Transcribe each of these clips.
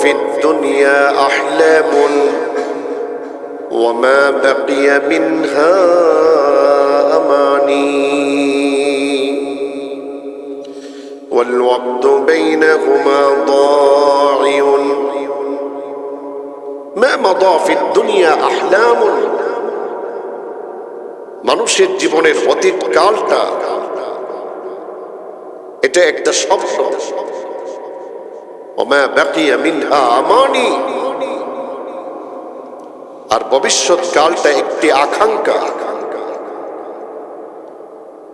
في الدنيا أحلام وما بقي منها أماني والوقت بينهما ضايع ما مضى في الدنيا أحلام মানুষের জীবনের অতীত কালটা এটা একটা স্বপ্ন ওমা বাকিয়া মিনহা আমানি আর ভবিষ্যৎ কালটা একটি আকাঙ্ক্ষা।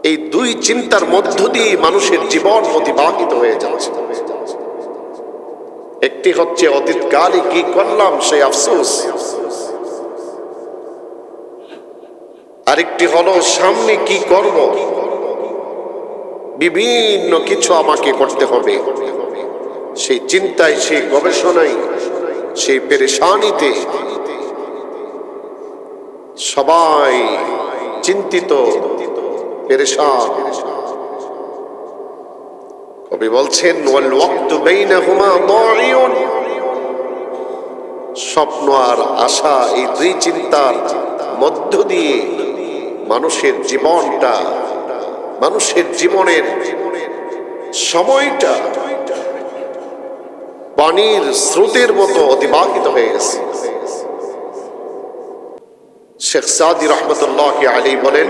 এই দুই চিন্তার মধ্য দিয়ে মানুষের জীবন অতিবাহিত হয়ে যাচ্ছে। একটি হচ্ছে অতীতকালে কি করলাম সেই আফসোস, আরেকটি হলো সামনে কি করব, বিভিন্ন কিছু আমাকে করতে হবে। সেই চিন্তায়, সেই গবেষণায়, সেই পেরেশানিতে সবাই চিন্তিত, পেরেশান। কবি বলছেন ওয়াল ওয়াক্তু বাইনাহুমা দাইউন, স্বপ্ন আর আশা এই দুই চিন্তার মধ্য দিয়ে মানুষের জীবনটা, মানুষের জীবনের সময়টা পানির স্রোতের মতো অতিবাহিত হয়ে গেছে। শেখ সাদি রহমতুল্লাহ আলাইহি বলেন,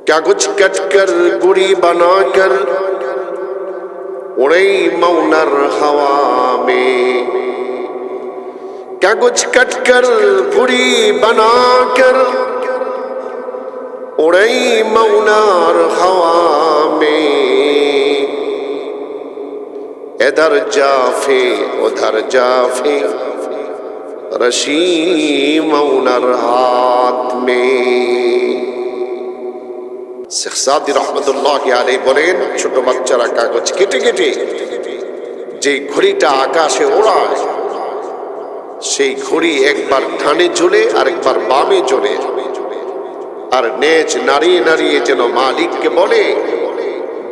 कागज कट कर गुड़ी बनाकर उड़े मौनर हवा में, कागज कट कर गुड़ी बनाकर उड़े मौनर हवा में, इधर जाफे उधर जाफे रशी मौनर हाथ में। শেখ সাদি রহমতুল্লাহ আলাইহি বলেন, ছোট বাচ্চারা কাগজ কেটে কেটে যে ঘড়িটা আকাশে ওড়ায়, সেই ঘড়ি একবার ডানে জ্বলে আর একবার বামে জ্বলে, আর নেজ নাড়িয়ে নাড়িয়ে যেন মালিককে বলে,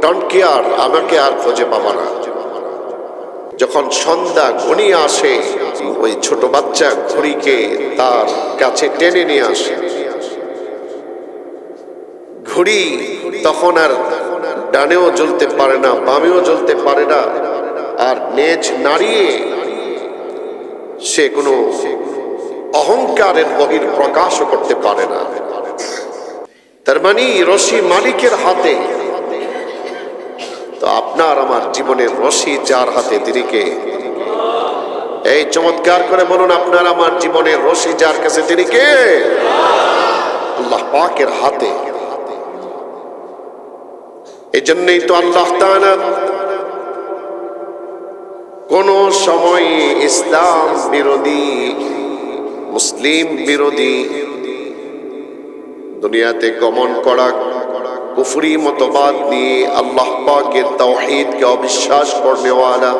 ডোন্ট কেয়ার, আমাকে আর খুঁজে পাবা না। যখন সন্ধ্যা ঘনিয়ে আসে, ওই ছোট বাচ্চা ঘড়িকে তার কাছে টেনে নিয়ে আসে। ঘড়ি তখন আর ডানেও জ্বলতে পারে না, বামেও জ্বলতে পারে না, আর নেজ নাড়িয়ে সে কোনো অহংকারের বহির প্রকাশও করতে পারে না। তার মানে রশি মালিকের হাতে। তো আপনার আমার জীবনের রশি যার হাতে, তিনি কে? এই চমৎকার করে বলুন, আপনার আমার জীবনের রশি যার কাছে, তিনি কে? আল্লাহ পাকের হাতে। এই জন্যই তো আল্লাহ তাআলা কোন সময় ইসলাম বিরোধী, মুসলিম বিরোধী, দুনিয়াতে গমন করা কুফরি মতবাদ নিয়ে আল্লাহ পাকের তাওহীদকে অবিশ্বাস করনেওয়ালা,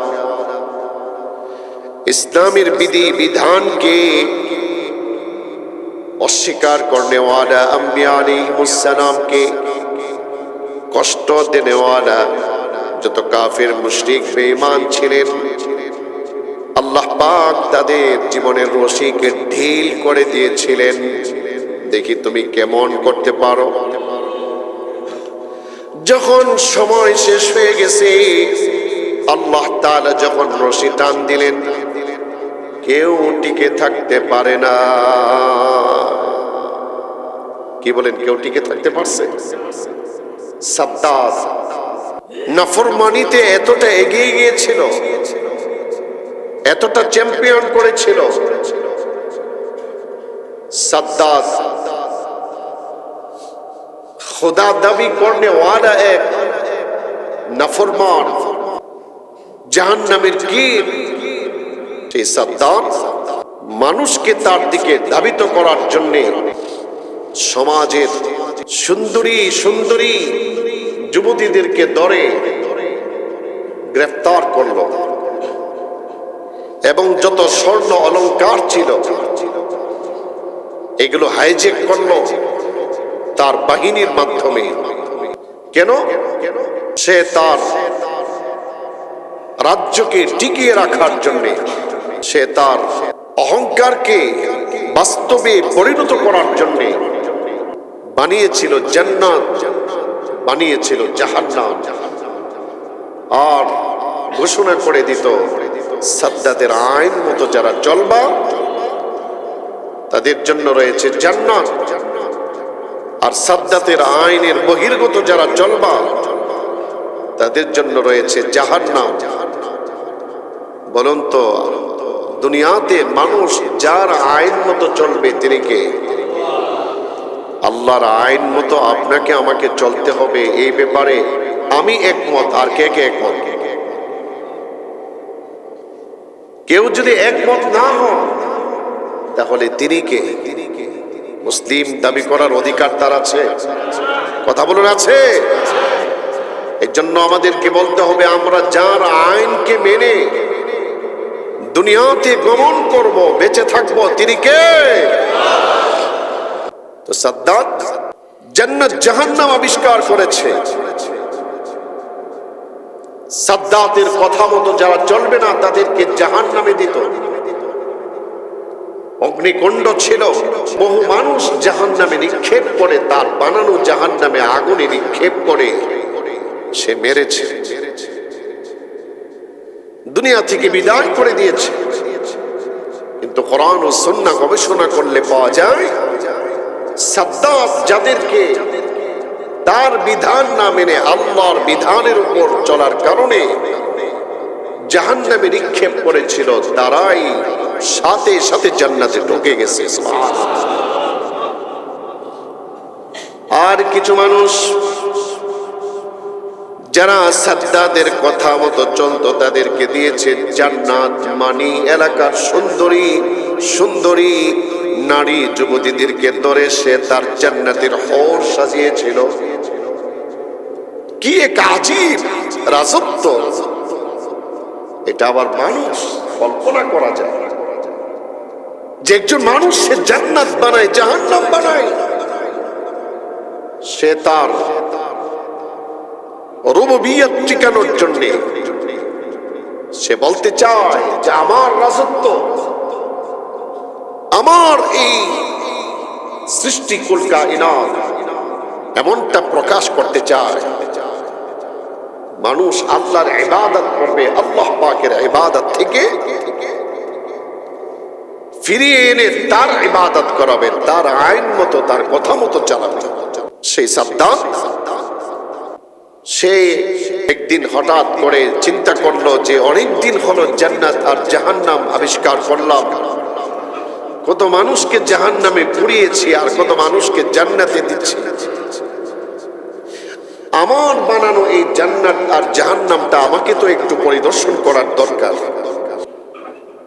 ইসলামের বিধি বিধানকে অস্বীকার করনেওয়ালা, আম্বিয়া আলাইহিমুস সালামকে কষ্ট দেনেওয়ালা যত কাফির মুশরিক বেঈমান ছিলেন, আল্লাহ পাক তাদের জীবনের রশিকে ঢিল করে দিয়েছিলেন। দেখি তুমি কেমন করতে পারো। যখন সময় শেষ হয়ে গেছে, আল্লাহ তাআলা যখন রশি টান দিলেন, কেউ টিকে থাকতে পারে না। কি বলেন, কেউ টিকে থাকতে পারছে? সাদ্দাত নাফরমানিতে এতটা এগিয়ে গিয়েছিল, এতটা চ্যাম্পিয়ন করেছিল। সাদ্দাত খোদা দাবি করনে ওয়ালা এক নাফরমান, জাহান্নামের কীট। সেই সাদ্দাত মানুষকে তার দিকে ধাবিত করার জন্য সমাজের সুন্দরী সুন্দরী যুবতীদেরকে ধরে গ্রেফতার করল এবং যত স্বর্ণ অলংকার ছিল এগুলো হাইজ্যাক করলো তার বাহিনীর মাধ্যমে। কেন? সে তার রাজ্যকে টিকিয়ে রাখার জন্য সে তার অহংকারকে বাস্তবে পরিণত করার জন্য বানিয়েছিল জান্নাত, বানিয়েছিল জাহান্নাম, আর ঘোষণা করে দিত সাদ্দাতের আইন মতো যারা চলবা তাদের জন্য রয়েছে জান্নাত, আর সাদ্দাতের আইনের বহির্গত যারা চলবা তাদের জন্য রয়েছে জাহান্নাম। বলুন তো, দুনিয়াতে মানুষ যার আইন মতো চলবে তিনি কে? আল্লাহর আইন মতো আপনাকে আমাকে চলতে হবে, এই ব্যাপারে আমি একমত। আর কে কে একমত? কেউ যদি একমত না হন তাহলে তিনি কে? মুসলিম দাবি করার অধিকার তার আছে? কথা বলুন, আছে? এর জন্য আমাদেরকে বলতে হবে আমরা যার আইনকে মেনে দুনিয়াতে গমন করব, বেঁচে থাকবো, তিনি কে? তো সাদ্দাত জান্নাত জাহান্নাম আবিষ্কার করেছে। সাদ্দাতের কথা মতো যারা চলবে না তাদেরকে জাহান্নামে দিত। অগ্নিকুণ্ড ছিল, বহু মানুষ জাহান্নামে নিক্ষেপ করে, তার বানানো জাহান্নামে আগুনে নিক্ষেপ করে সে মেরেছে, দুনিয়া থেকে বিদায় করে দিয়েছে। কিন্তু কোরআন ও সুন্নাহ গবেষণা করলে পাওয়া যায় সাদ্দাত যাদেরকে তার বিধান না মেনে আল্লাহর বিধানের উপর চলার কারণে জাহান্নামে নিক্ষেপ করেছিল, তারাই সাথে সাথে জান্নাতে ঢুকে গেছে। আর কিছু মানুষ যারা সাদ্দাতের কথা মতো চলতো তাদেরকে দিয়েছে জান্নাত, মানি এলাকার সুন্দরী সুন্দরী নারী যুবতীদেরকে ধরে সে তার জান্নাতের হর সাজিয়েছিল। কি এক আজীব রাজত্ব! এটা আবার মানুষ কল্পনা করা যায় যে একজন মানুষ সে জান্নাত বানায়, জাহান্নাম বানায়। সে তার রুবুবিয়ত টিকানোর জন্য সে বলতে চায় যে আমার রাজত্ব, আমার এই সৃষ্টি কুল কায়নাত, এমনটা প্রকাশ করতে চায়। মানুষ আল্লাহর ইবাদত করবে, আল্লাহ পাকের ইবাদত থেকে ফিরিয়ে এনে তার ইবাদত করাবে, তার আইন মতো, তার কথা মতো চালাবে। সেই সাদ্দাত সে একদিন হঠাৎ করে চিন্তা করলো যে অনেক দিন হলো জান্নাত আর জাহান্নাম আবিষ্কার করলাম, কত মানুষকে জাহান্নামে পুড়িয়েছি আর কত মানুষকে জান্নাতে দিচ্ছি, আমার বানানো এই জান্নাত আর জাহান্নামটা আমাকে তো একটু পরিদর্শন করার দরকার।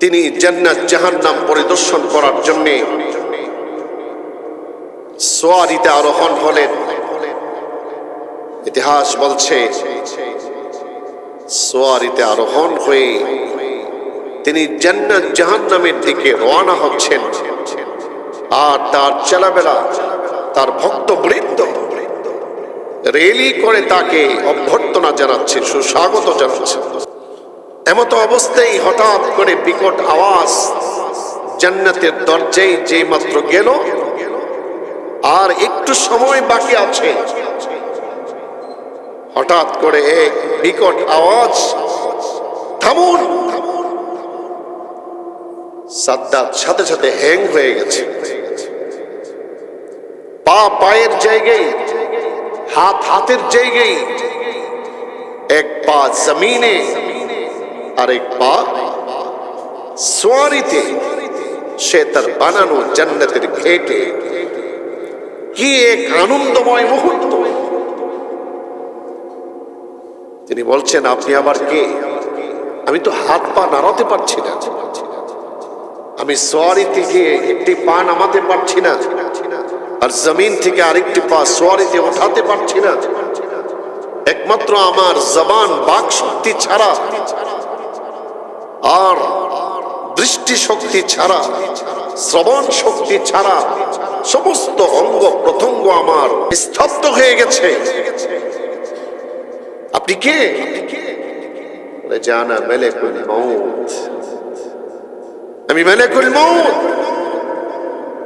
তিনি জান্নাত জাহান্নাম পরিদর্শন করার জন্য সোয়ারিতে আরোহণ হলেন। ইতিহাস বলছে সোয়ারিতে আরোহণ হয়ে তিনি জান্নাত জাহান্নামের দিকে রওনা হচ্ছেন, আর তার চেলাবেলা তার ভক্তবৃন্দ রেলি করে তাকে অভ্যর্থনা জানাচ্ছে, সুস্বাগত জানাচ্ছে। এমতো অবস্থায় হঠাৎ করে বিকট আওয়াজ জান্নাতের দরজায় যেই মাত্র গেল, আর একটু সময় বাকি আছে, হঠাৎ করে এক বিকট আওয়াজ, থামুন! সাদ্দাত সাথে সাথে হ্যাং হয়ে গেছে, পা পায়ের জায়গায়, হাত হাতের জায়গায়, এক পা জমিনে আর এক পা সোয়ারিতে। সে তার বানানো জান্নাতের ঘেটে। কি এক আনন্দময় মুহূর্ত! তিনি বলছেন, আপনি আবার কে? আমি তো হাত পা নাড়াতে পারছি না, আমি সোয়ারি থেকে একটি পা নামাতে পারছি না, আর জমিন থেকে আরেকটি পা সোয়ারিতে উঠাতে পারছি না। একমাত্র আমার জবান, বাক শক্তি ছাড়া আর দৃষ্টি শক্তি ছাড়া, শ্রবণ শক্তি ছাড়া সমস্ত অঙ্গ প্রত্যঙ্গ আমার স্তব্ধ হয়ে গেছে। আপনি কে? বলে যে আনা মালাকুল মউত, আমি মালাকুল মউত,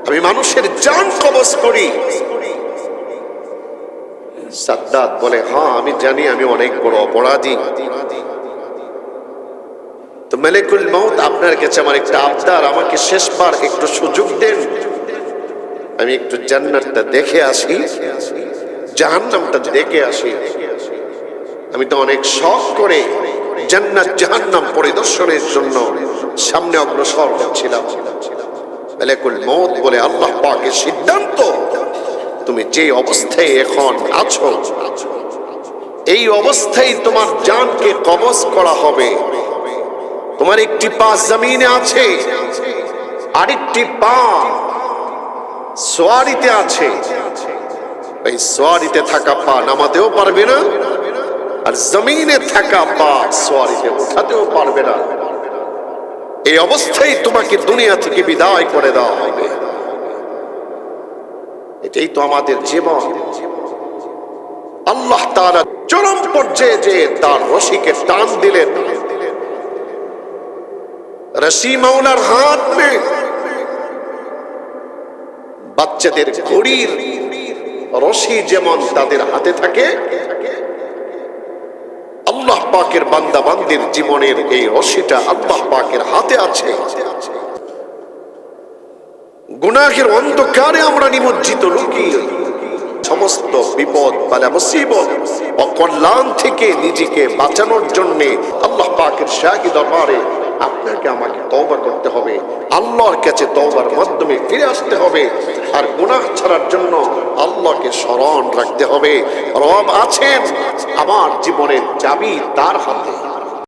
আমি মানুষের জান কবজ করি। সাদ্দাত বলে হ্যাঁ আমি জানি আমি অনেক বড় অপরাধী, তো মালাকুল মউত আপনার কাছে আমার একটা আবদার, আমাকে শেষবার একটু সুযোগ দেন, আমি একটু জান্নাতটা দেখে আসি, জাহান্নামটা দেখে আসি। আমি তো অনেক শখ করে জান্নাত জাহান্নাম পরিদর্শনের জন্য সামনে অগ্রসর হচ্ছিলাম। মালাকুল মউত বলে আল্লাহ পাকের সিদ্ধান্ত, তুমি যে অবস্থায় এখন আছো এই অবস্থায় তোমার জানকে কবজ করা হবে। তোমার একটি পা জমিনে আছে, আরেকটি পা সোয়ারিতে আছে। এই সোয়ারিতে থাকা পা নামাতেও পারবে না, আর জমিনে থাকা পা সোয়ারিতে উঠাতেও পারবে না। এই অবস্থায় তোমাকে দুনিয়া থেকে বিদায় করে দেওয়া হবে। এটাই তো আমাদের জীবন। আল্লাহ তাআলা চরম পর্যায়ে যে তার রশিকে টান দিলেন, রশি মাওলার হাত में বাচ্চাদের ঘড়ির রশি যেমন তাদের হাতে থাকে, আল্লাহ পাকের বান্দা বান্দির জীবনের এই রশিটা আল্লাহ পাকের হাতে আছে। গুনাহের অন্ধকারে আমরা নিমজ্জিত লুকিয়ে সমস্ত বিপদ বালা মুসিবত অকল্যাণ থেকে নিজেকে বাঁচানোর জন্য আল্লাহ পাকের শাহী দরবারে আপনাকে আমাকে তওবা করতে হবে, আল্লাহর কাছে তওবার মাধ্যমে ফিরে আসতে হবে, আর গুনাহ ছাড়ার জন্য আল্লাহকে স্মরণ রাখতে হবে। রব আছেন, আমার জীবনের চাবি তার হাতে।